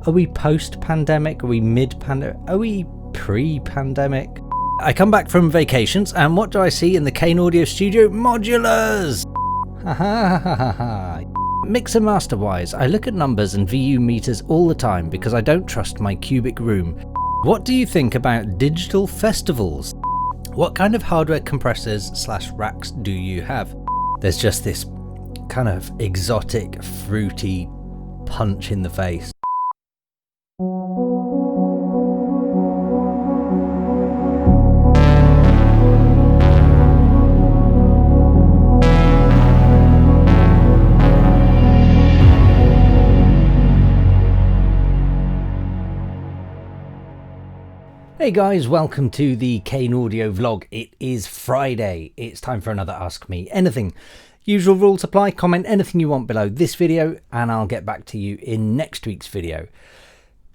Are we post-pandemic? Are we mid-pandemic? Are we pre-pandemic? I come back from vacations and what do I see in the Kane audio studio? Modulars! Ha ha ha ha ha. Mix and master wise, I look at numbers and VU meters all the time because I don't trust my cubic room. What do you think about digital festivals? What kind of hardware compressors / racks do you have? There's just this kind of exotic, fruity punch in the face. Hey guys, welcome to the Kane audio vlog. It is Friday. It's time for another Ask Me Anything. Usual rules apply. Comment anything you want below this video and I'll get back to you in next week's video.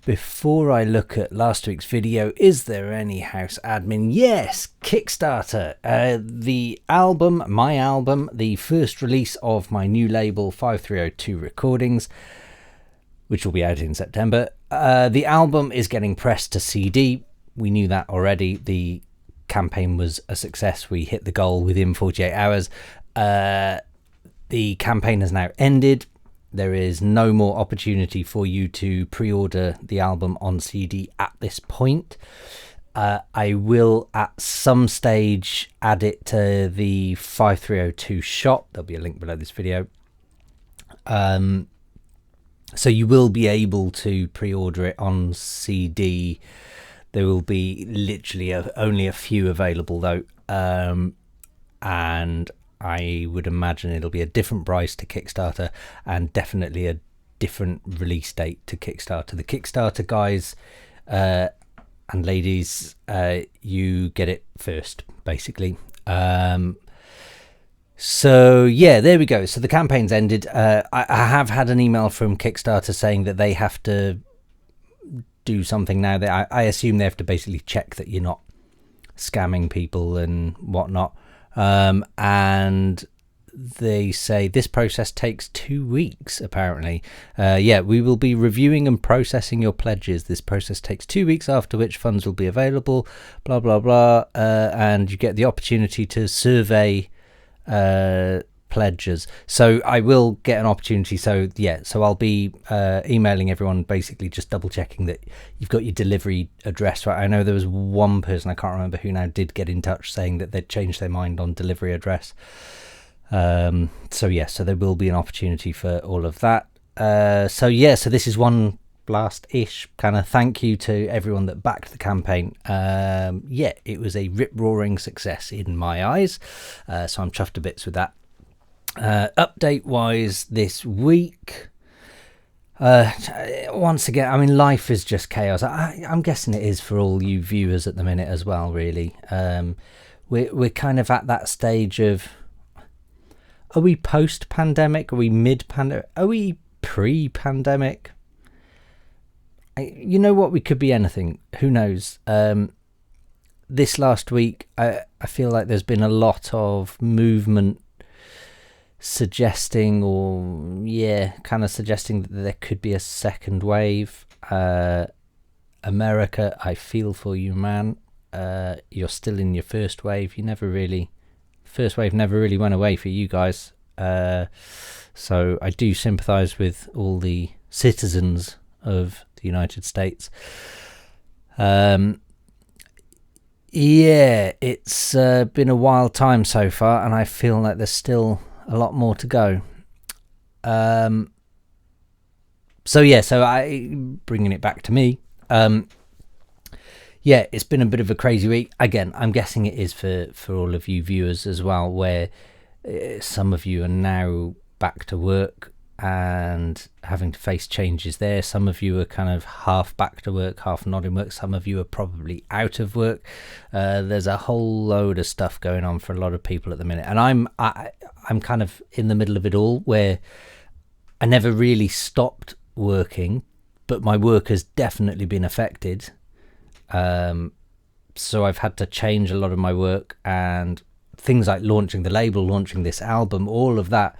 Before I look at last week's video, is there any house admin? Yes, Kickstarter. The album, my album, the first release of my new label 5302 Recordings, which will be out in September. The album is getting pressed to CD. We knew that already. The campaign was a success. We hit the goal within 48 hours. The campaign has now ended. There is no more opportunity for you to pre-order the album on CD at this point. I will at some stage add it to the 5302 shop. There'll be a link below this video. So you will be able to pre-order it on CD. There will be literally only a few available though, and I would imagine it'll be a different price to Kickstarter and definitely a different release date to Kickstarter. The Kickstarter guys and ladies, you get it first basically. So yeah, there we go. So the campaign's ended. I have had an email from Kickstarter saying that they have to do something now. That I assume they have to basically check that you're not scamming people and whatnot, and they say this process takes 2 weeks apparently. Yeah, we will be reviewing and processing your pledges. This process takes 2 weeks, after which funds will be available, blah blah blah, and you get the opportunity to survey pledges. So I will get an opportunity. So yeah, so I'll be emailing everyone, basically just double checking that you've got your delivery address right. I know there was one person, I can't remember who now, did get in touch saying that they'd changed their mind on delivery address. So yeah, so there will be an opportunity for all of that. So yeah, so this is one last-ish kind of thank you to everyone that backed the campaign. Yeah, it was a rip-roaring success in my eyes, so I'm chuffed to bits with that. Update wise this week, once again, I mean, life is just chaos. I'm guessing it is for all you viewers at the minute as well, really. We're kind of at that stage of, are we post-pandemic? Are we mid-pandemic? Are we pre-pandemic? You know what, we could be anything. Who knows? This last week, I feel like there's been a lot of movement suggesting, or yeah, kind of suggesting that there could be a second wave. America, I feel for you, man. You're still in your first wave. First wave never really went away for you guys. So I do sympathize with all the citizens of the United States. Yeah, it's been a wild time so far, and I feel like there's still a lot more to go. So yeah, so I bringing it back to me. Yeah, it's been a bit of a crazy week. Again, I'm guessing it is for all of you viewers as well, where some of you are now back to work and having to face changes there. Some of you are kind of half back to work, half not in work. Some of you are probably out of work. There's a whole load of stuff going on for a lot of people at the minute, and I'm kind of in the middle of it all, where I never really stopped working, but my work has definitely been affected. So I've had to change a lot of my work, and things like launching the label, launching this album, all of that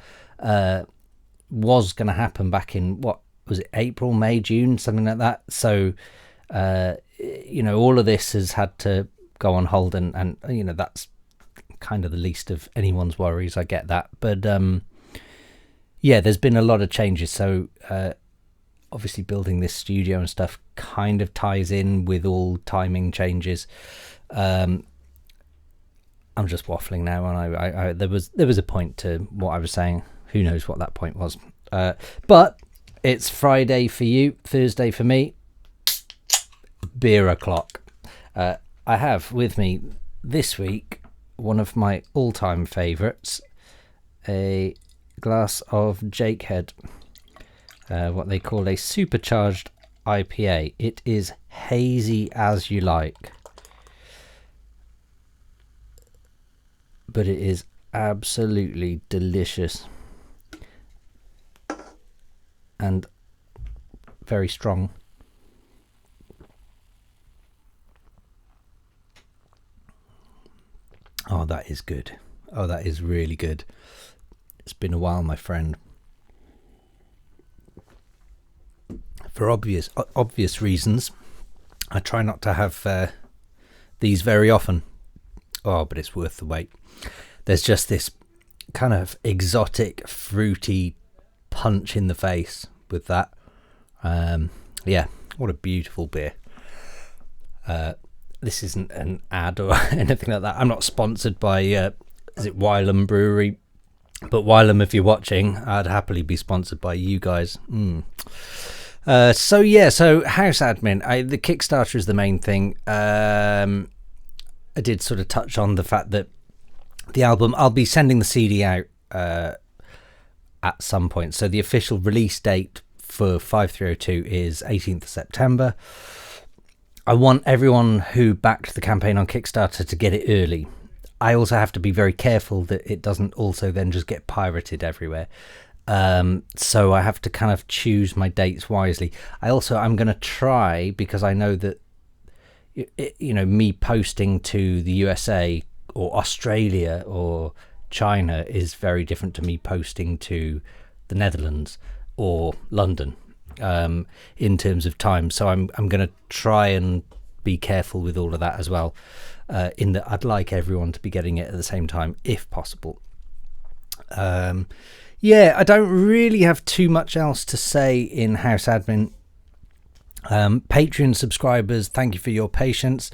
was going to happen back in was it April, May, June, something like that. So, you know, all of this has had to go on hold, and you know, that's kind of the least of anyone's worries. I get that. But yeah, there's been a lot of changes. So obviously building this studio and stuff kind of ties in with all timing changes. I'm just waffling now, and there was a point to what I was saying. Who knows what that point was? But it's Friday for you, Thursday for me. Beer o'clock. I have with me this week one of my all-time favourites, a glass of Jakehead, what they call a supercharged IPA. It is hazy as you like, but it is absolutely delicious and very strong. Oh, that is good. Oh, that is really good. It's been a while, my friend. For obvious reasons, I try not to have these very often. Oh, but it's worth the wait. There's just this kind of exotic, fruity punch in the face with that. Yeah, what a beautiful beer. This isn't an ad or anything like that. I'm not sponsored by is it Wylam Brewery, but Wylam, if you're watching, I'd happily be sponsored by you guys. So yeah, so house admin, the Kickstarter is the main thing. I did sort of touch on the fact that the album, I'll be sending the CD out at some point. So the official release date for 5302 is 18th of September. I want everyone who backed the campaign on Kickstarter to get it early. I also have to be very careful that it doesn't also then just get pirated everywhere. So I have to kind of choose my dates wisely. I'm going to try, because I know that, you know, me posting to the USA or Australia or China is very different to me posting to the Netherlands or London. In terms of time, so I'm going to try and be careful with all of that as well, in that I'd like everyone to be getting it at the same time if possible. Yeah, I don't really have too much else to say in house admin. Patreon subscribers, thank you for your patience.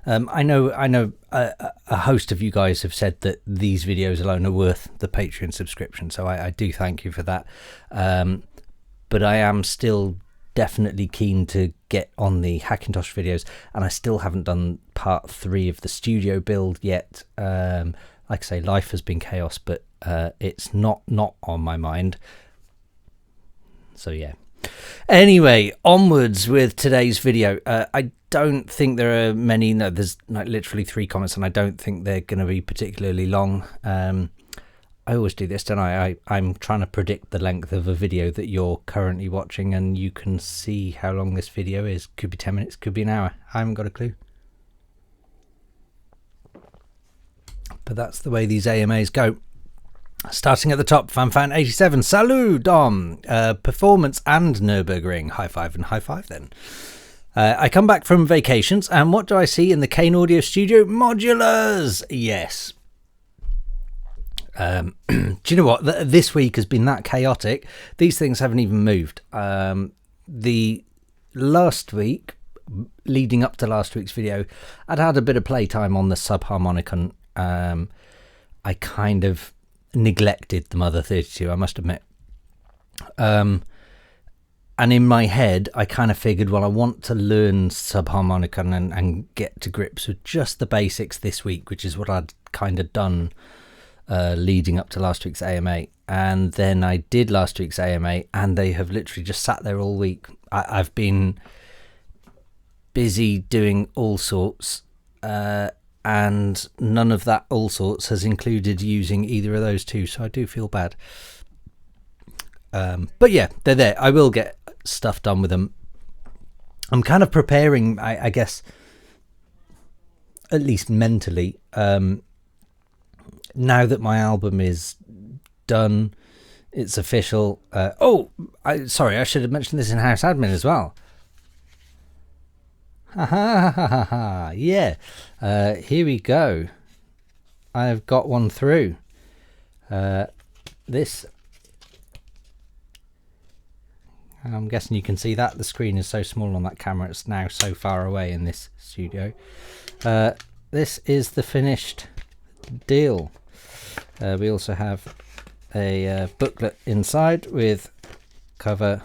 I know a host of you guys have said that these videos alone are worth the Patreon subscription, so I do thank you for that. But I am still definitely keen to get on the Hackintosh videos, and I still haven't done part 3 of the studio build yet. Like I say, life has been chaos, but it's not on my mind. So yeah. Anyway, onwards with today's video. I don't think there are many. No, there's like literally 3 comments, and I don't think they're going to be particularly long. I always do this, don't I? I'm trying to predict the length of a video that you're currently watching, and you can see how long this video is. Could be 10 minutes, could be an hour. I haven't got a clue. But that's the way these AMAs go. Starting at the top, FanFan87. Salut, Dom. Performance and Nürburgring. High five and high five then. I come back from vacations, and what do I see in the Kane Audio studio? Modulars. Yes. Do you know what? This week has been that chaotic. These things haven't even moved. The last week, leading up to last week's video, I'd had a bit of playtime on the subharmonicon. I kind of neglected the Mother 32, I must admit. And in my head, I kind of figured, well, I want to learn subharmonicon and get to grips with just the basics this week, which is what I'd kind of done leading up to last week's AMA. And then I did last week's AMA, and they have literally just sat there all week. I've been busy doing all sorts, and none of that all sorts has included using either of those two, so I do feel bad. But yeah, they're there. I will get stuff done with them. I'm kind of preparing, I guess, at least mentally, now that my album is done, It's official. Sorry, I should have mentioned this in house admin as well. Ha ha ha ha ha. Yeah. Here we go. I've got one through. This. I'm guessing you can see that. The screen is so small on that camera. It's now so far away in this studio. This is the finished deal. We also have a booklet inside with cover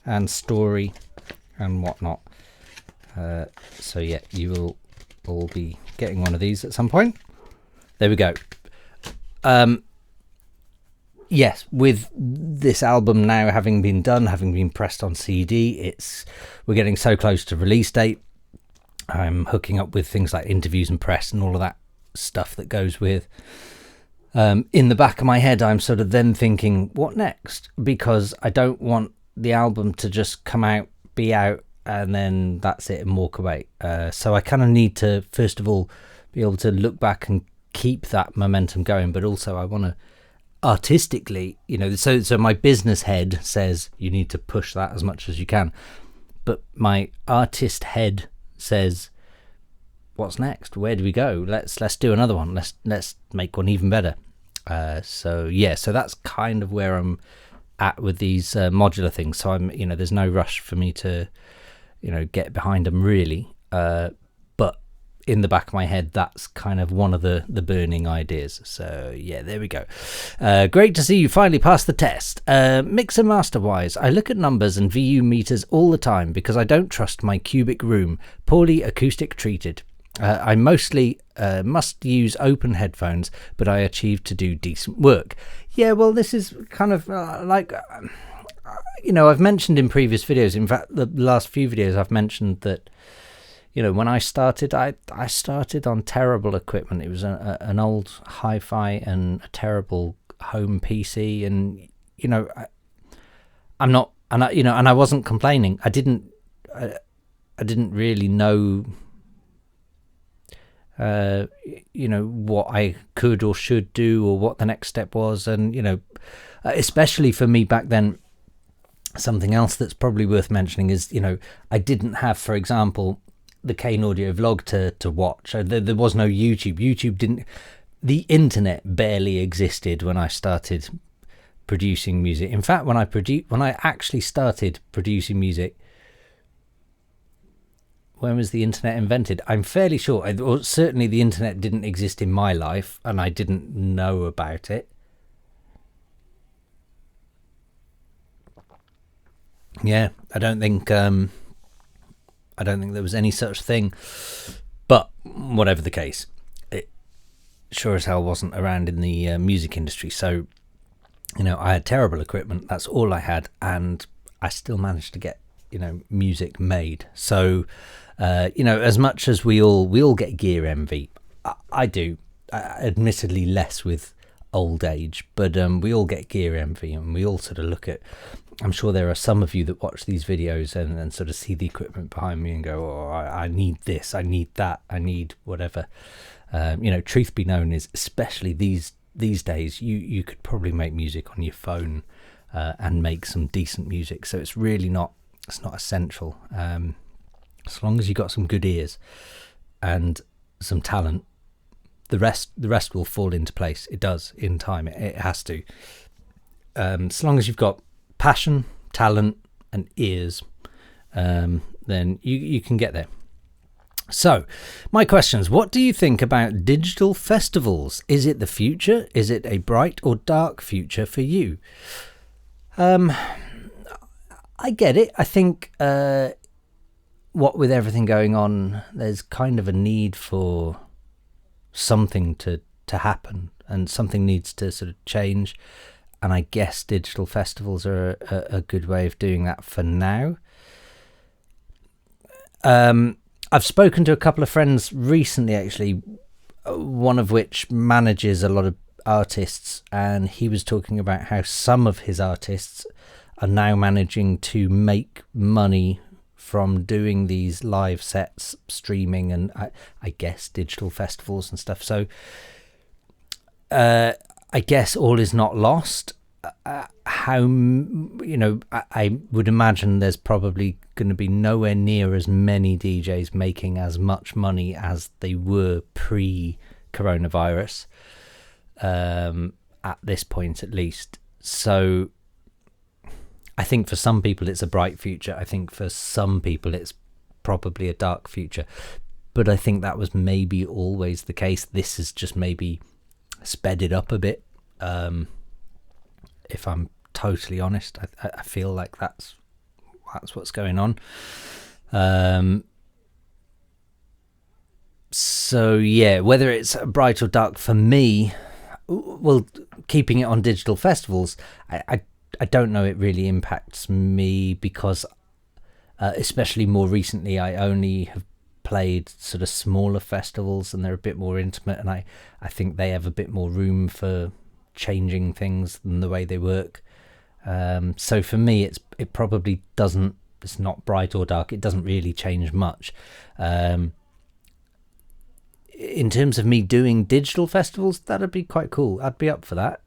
and story and whatnot. So yeah, you will all be getting one of these at some point. There we go. Yes, with this album now having been done, having been pressed on CD, we're getting so close to release date. I'm hooking up with things like interviews and press and all of that stuff that goes with. In the back of my head, I'm sort of then thinking, what next? Because I don't want the album to just come out, be out, and then that's it and walk away. So I kind of need to, first of all, be able to look back and keep that momentum going, but also I want to artistically, so my business head says you need to push that as much as you can, but my artist head says, what's next? Where do we go? Let's do another one. Let's make one even better. So that's kind of where I'm at with these modular things. So I'm, there's no rush for me to, get behind them really. But in the back of my head, that's kind of one of the burning ideas. So yeah, there we go. Great to see you finally passed the test. Mix and master wise, I look at numbers and VU meters all the time because I don't trust my cubic room, poorly acoustic treated. I mostly must use open headphones, but I achieve to do decent work. Yeah, well, this is kind of I've mentioned in previous videos, in fact, the last few videos I've mentioned that, when I started, I started on terrible equipment. It was an old hi-fi and a terrible home PC, and I'm not, and I wasn't complaining. I didn't really know, what I could or should do or what the next step was, and especially for me back then. Something else that's probably worth mentioning is, I didn't have, for example, the Kane audio vlog to watch. There was no YouTube. The internet barely existed when I started producing music. In fact, when I actually started producing music, when was the internet invented? I'm fairly sure, or certainly the internet didn't exist in my life and I didn't know about it. Yeah, I don't think there was any such thing, but whatever the case, it sure as hell wasn't around in the music industry. So, I had terrible equipment. That's all I had, and I still managed to get music made. So, as much as we all get gear envy, I do. Admittedly, less with old age, but we all get gear envy, and we all sort of look at. I'm sure there are some of you that watch these videos and sort of see the equipment behind me and go, oh, I need this, I need that, I need whatever. Truth be known is, especially these days, you could probably make music on your phone and make some decent music. So it's really not essential. As long as you got some good ears and some talent, the rest will fall into place. It does in time. It has to. As long as you've got passion, talent, and ears, then you can get there. So, my questions. What do you think about digital festivals? Is it the future? Is it a bright or dark future for you? I get it. I think what with everything going on, there's kind of a need for something to happen, and something needs to sort of change. And I guess digital festivals are a good way of doing that for now. I've spoken to a couple of friends recently, actually, one of which manages a lot of artists, and he was talking about how some of his artists are now managing to make money from doing these live sets, streaming, and I guess digital festivals and stuff. So I guess all is not lost. how, you know, I would imagine there's probably going to be nowhere near as many DJs making as much money as they were pre-coronavirus, at this point at least. So I think for some people it's a bright future. I think for some people it's probably a dark future. But I think that was maybe always the case. This has just maybe sped it up a bit. If I'm totally honest, I feel like that's what's going on. So yeah, whether it's bright or dark for me, well, keeping it on digital festivals, I don't know it really impacts me because, especially more recently, I only have played sort of smaller festivals and they're a bit more intimate, and I think they have a bit more room for changing things than the way they work. So for me, it probably doesn't, it's not bright or dark, it doesn't really change much. In terms of me doing digital festivals, that'd be quite cool. I'd be up for that.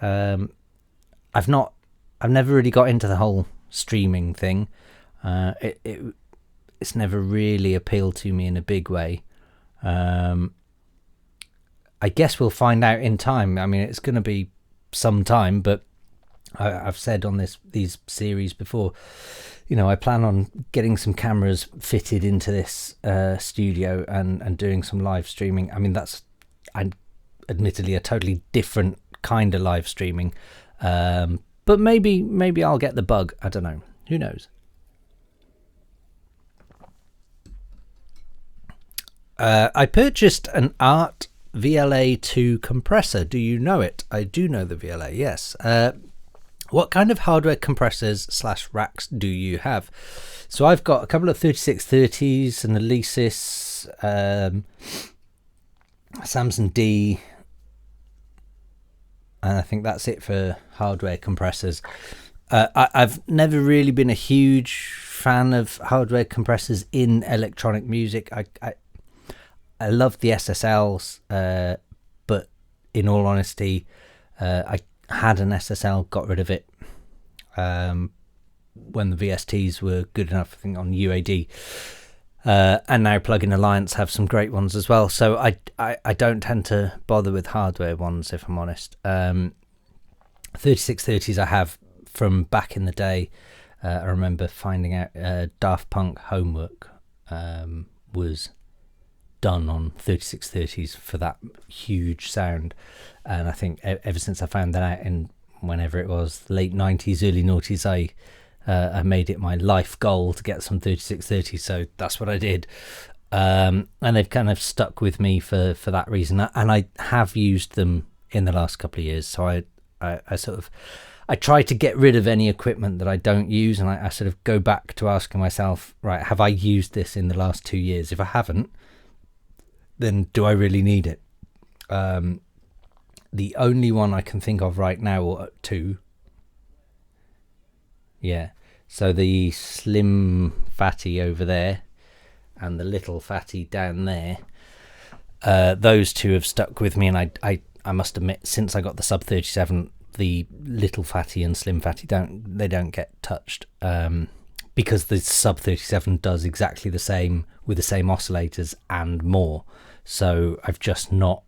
I've never really got into the whole streaming thing. It's never really appealed to me in a big way. I guess we'll find out in time. I mean, it's going to be some time, but I've said on these series before, you know, I plan on getting some cameras fitted into this studio and doing some live streaming. I mean, that's admittedly a totally different kind of live streaming, but maybe I'll get the bug. I don't know. Who knows? I purchased an Art VLA2 compressor. Do you know it? I do know the VLA, yes. What kind of hardware compressors / racks do you have? So I've got a couple of 3630s, an Alesis, Samsung D, and I think that's it for hardware compressors. I've never really been a huge fan of hardware compressors in electronic music. I love the SSLs, but in all honesty, I had an SSL, got rid of it when the VSTs were good enough, I think, on UAD. And now Plugin Alliance have some great ones as well. So I don't tend to bother with hardware ones, if I'm honest. 3630s I have from back in the day. I remember finding out Daft Punk Homework was done on 3630s for that huge sound, and I think ever since I found that out in whenever it was, late 90s, early noughties, I made it my life goal to get some 3630s, so that's what I did. And they've kind of stuck with me for that reason, and I have used them in the last couple of years. So I try to get rid of any equipment that I don't use, and I sort of go back to asking myself, right, have I used this in the last 2 years? If I haven't, then do I really need it? The only one I can think of right now, or two, yeah, so the Slim Fatty over there and the Little Fatty down there, those two have stuck with me, and I must admit, since I got the Sub 37, the Little Fatty and Slim Fatty don't get touched, because the Sub 37 does exactly the same with the same oscillators and more. So I've just not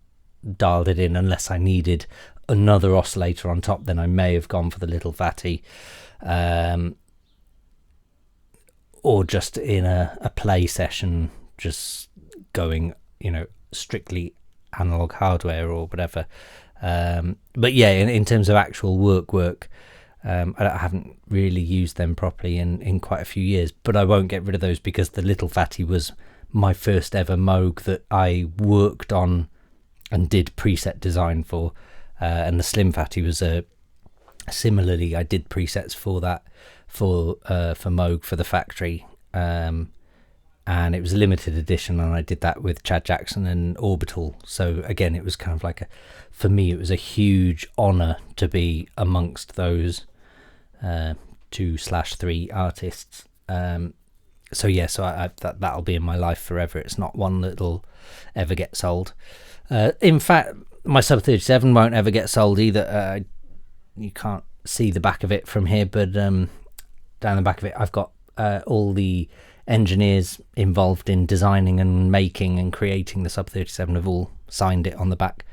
dialed it in. Unless I needed another oscillator on top, then I may have gone for the Little Fatty, or just in a play session, just going, you know, strictly analog hardware or whatever. But yeah, in terms of actual work, I haven't really used them properly in quite a few years, but I won't get rid of those because the Little Fatty was my first ever Moog that I worked on and did preset design for, and the Slim Fatty was similarly, I did presets for that for Moog for the factory, and it was a limited edition, and I did that with Chad Jackson and Orbital. So again, it was kind of like for me, it was a huge honor to be amongst those 2/3 artists. So yeah, so that'll be in my life forever. It's not one that'll ever get sold. In fact, my Sub 37 won't ever get sold either. you can't see the back of it from here, but down the back of it I've got all the engineers involved in designing and making and creating the Sub 37 have all signed it on the back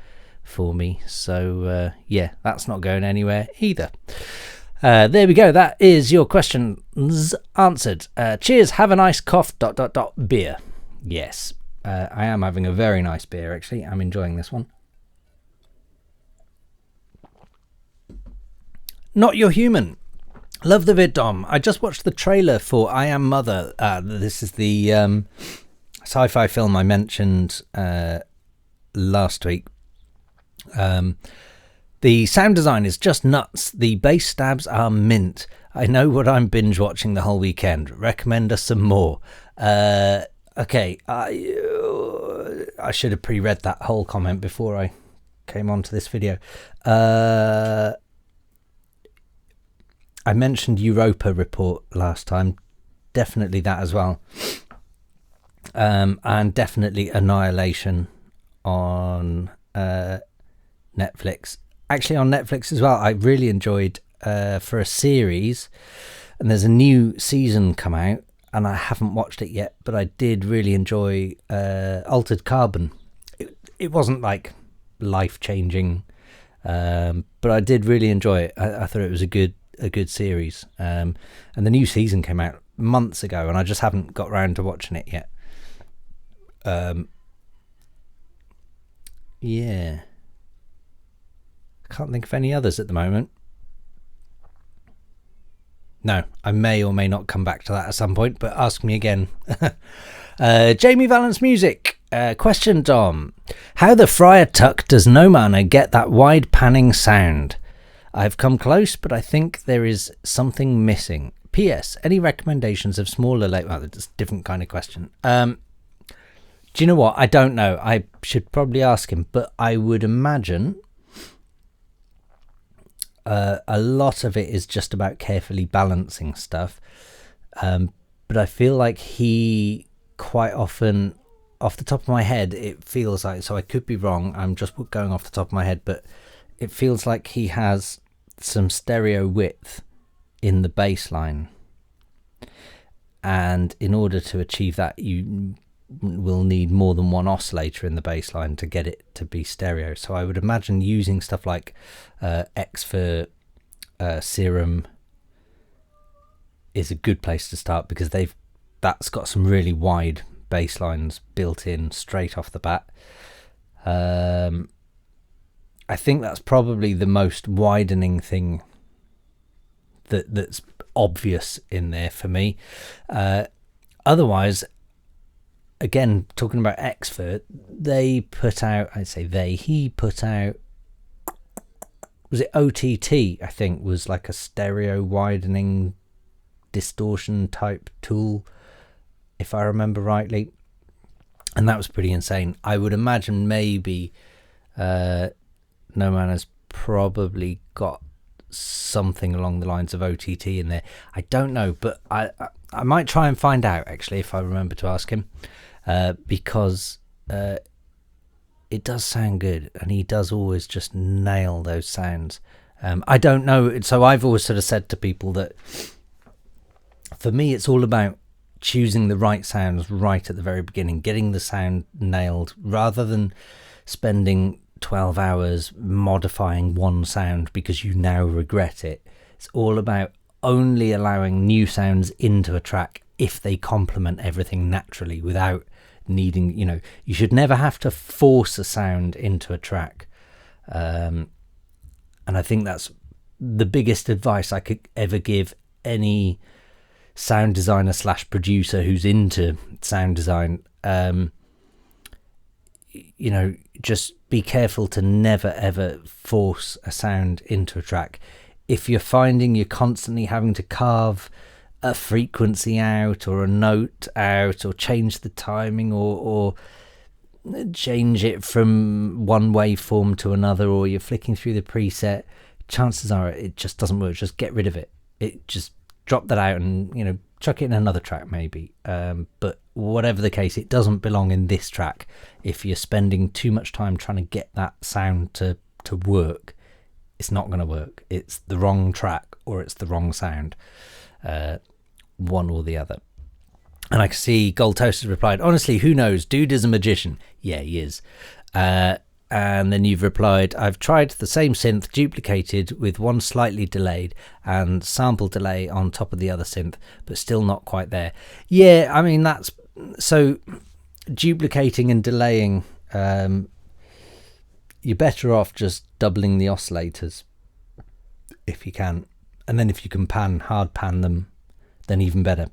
for me. So yeah, that's not going anywhere either. There we go. That is your questions answered. Cheers. Have a nice cough. ... beer. Yes, I am having a very nice beer, actually. I'm enjoying this one. Not Your Human. Love the vid, Dom. I just watched the trailer for I Am Mother. This is the sci-fi film I mentioned last week. The sound design is just nuts. The bass stabs are mint. I know what I'm binge watching the whole weekend. Recommend us some more. Okay, I should have pre-read that whole comment before I came onto this video. I mentioned Europa Report last time. Definitely that as well. And definitely Annihilation on Netflix. Actually on Netflix as well. I really enjoyed for a series, and there's a new season come out and I haven't watched it yet, but I did really enjoy Altered Carbon. It wasn't like life-changing, but I did really enjoy it. I thought it was a good series, and the new season came out months ago and I just haven't got round to watching it yet. Yeah, I can't think of any others at the moment. No, I may or may not come back to that at some point, but ask me again. Jamie Valance Music. Question, Dom. How the Friar Tuck does No Mana get that wide panning sound? I've come close, but I think there is something missing. P.S. Any recommendations of smaller well, it's a different kind of question. Do you know what? I don't know. I should probably ask him, but I would imagine a lot of it is just about carefully balancing stuff. But I feel like he quite often, off the top of my head, it feels like, so I could be wrong, I'm just going off the top of my head, but it feels like he has some stereo width in the bass line. And in order to achieve that, you will need more than one oscillator in the bass line to get it to be stereo. So I would imagine using stuff like X for Serum is a good place to start, because that's got some really wide bass lines built in straight off the bat. I think that's probably the most widening thing that's obvious in there for me. Otherwise, again, talking about Xfer, he put out, was it OTT, I think, was like a stereo widening distortion type tool, if I remember rightly. And that was pretty insane. I would imagine maybe No Mana's probably got something along the lines of OTT in there. I don't know, but I might try and find out, actually, if I remember to ask him. Because it does sound good, and he does always just nail those sounds. I don't know, so I've always sort of said to people that for me it's all about choosing the right sounds right at the very beginning, getting the sound nailed, rather than spending 12 hours modifying one sound because you now regret it. It's all about only allowing new sounds into a track if they complement everything naturally, without needing, you should never have to force a sound into a track. And I think that's the biggest advice I could ever give any sound designer / producer who's into sound design. Just be careful to never ever force a sound into a track. If you're finding you're constantly having to carve a frequency out or a note out, or change the timing, or change it from one waveform to another, or you're flicking through the preset, chances are it just doesn't work. Just get rid of it. Just drop that out and chuck it in another track maybe. But whatever the case, it doesn't belong in this track. If you're spending too much time trying to get that sound to work, it's not going to work. It's the wrong track or it's the wrong sound, one or the other. And I can see Gold Toast has replied, honestly, who knows? Dude is a magician. Yeah, he is. And then you've replied, I've tried the same synth duplicated with one slightly delayed and sample delay on top of the other synth, but still not quite there. Yeah, I mean, that's so duplicating and delaying. You're better off just doubling the oscillators if you can. And then if you can hard pan them, then even better.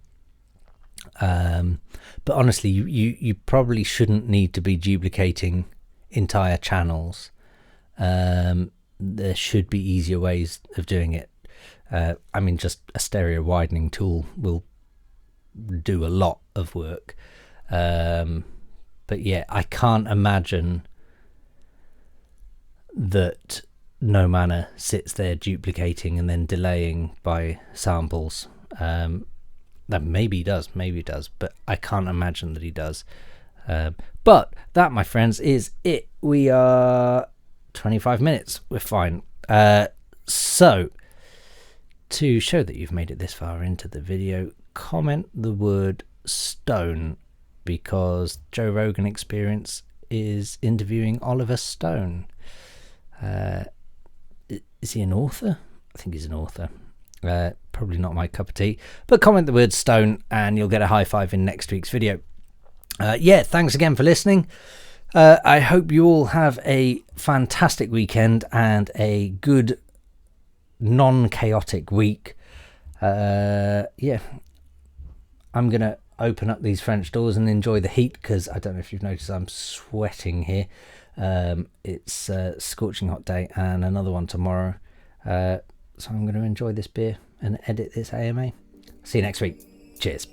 But honestly, you probably shouldn't need to be duplicating entire channels. There should be easier ways of doing it. I mean, just a stereo widening tool will do a lot of work. But yeah, I can't imagine that No Manner sits there duplicating and then delaying by samples. That maybe he does, but I can't imagine that he does. But that, my friends, is it. We are 25 minutes. We're fine. So to show that you've made it this far into the video, comment the word Stone, because Joe Rogan Experience is interviewing Oliver Stone. Is he an author? I think he's an author. Probably not my cup of tea, but comment the word Stone and you'll get a high five in next week's video. Yeah, thanks again for listening. I hope you all have a fantastic weekend and a good non-chaotic week. Yeah, I'm gonna open up these French doors and enjoy the heat, because I don't know if you've noticed I'm sweating here. It's a scorching hot day and another one tomorrow, so I'm going to enjoy this beer and edit this AMA. See you next week. Cheers.